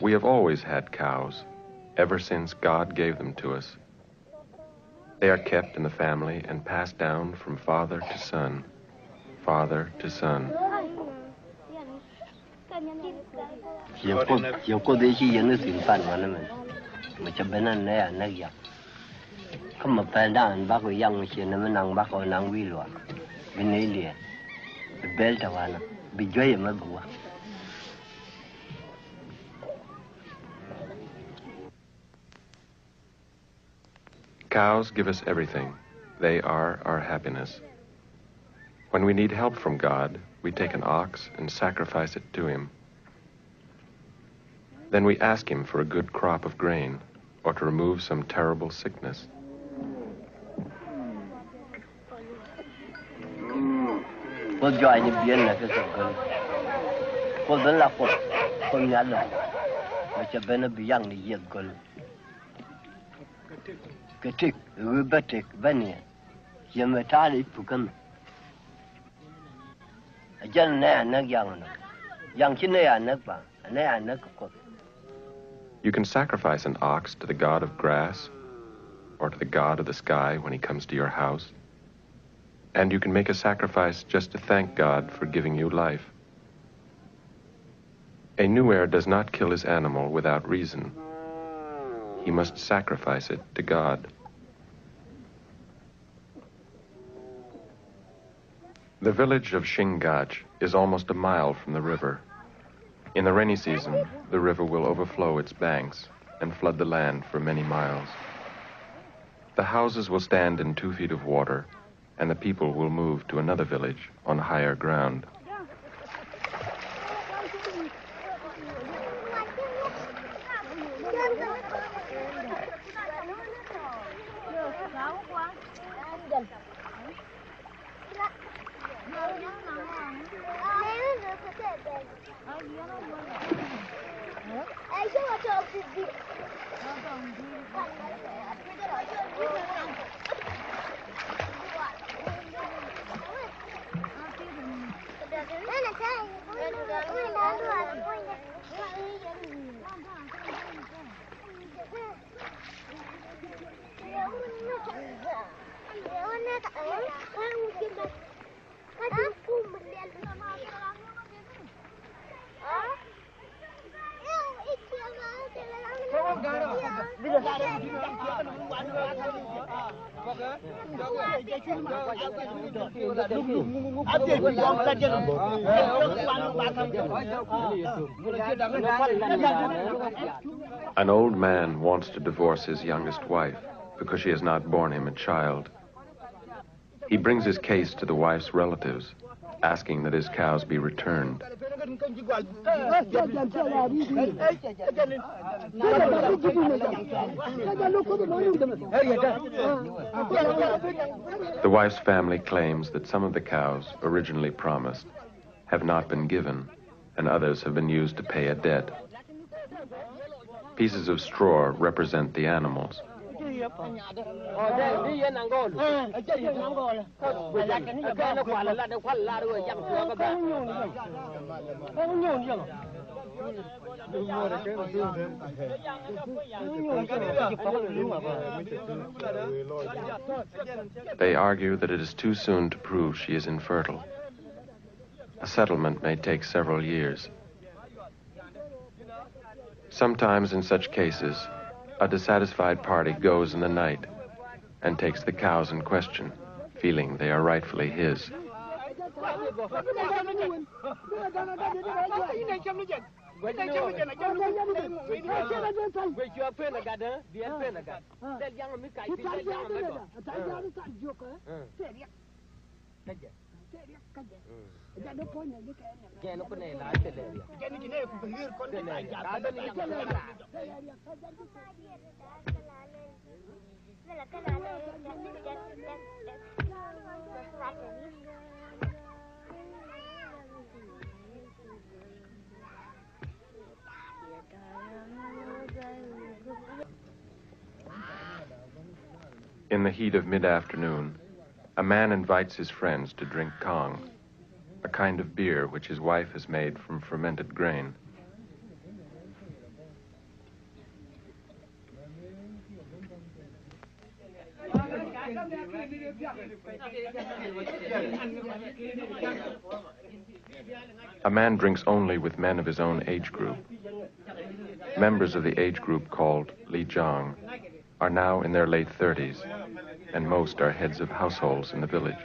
We have always had cows, ever since God gave them to us. They are kept in the family and passed down from father to son, father to son. Cows give us everything. They are our happiness. When we need help from God, we take an ox and sacrifice it to him. Then we ask him for a good crop of grain or to remove some terrible sickness. You can sacrifice an ox to the god of grass or to the god of the sky when he comes to your house. And you can make a sacrifice just to thank God for giving you life. A Nuer does not kill his animal without reason. He must sacrifice it to God. The village of Shingach is almost a mile from the river. In the rainy season, the river will overflow its banks and flood the land for many miles. The houses will stand in 2 feet of water, and the people will move to another village on higher ground. An old man wants to divorce his youngest wife because she has not borne him a child. He brings his case to the wife's relatives, asking that his cows be returned. The wife's family claims that some of the cows, originally promised, have not been given, and others have been used to pay a debt. Pieces of straw represent the animals. They argue that it is too soon to prove she is infertile. A settlement may take several years. Sometimes in such cases, a dissatisfied party goes in the night and takes the cows in question, feeling they are rightfully his. In the heat of mid-afternoon, a man invites his friends to drink kong, a kind of beer which his wife has made from fermented grain. A man drinks only with men of his own age group. Members of the age group called Li Jiang are now in their late 30s, and most are heads of households in the village.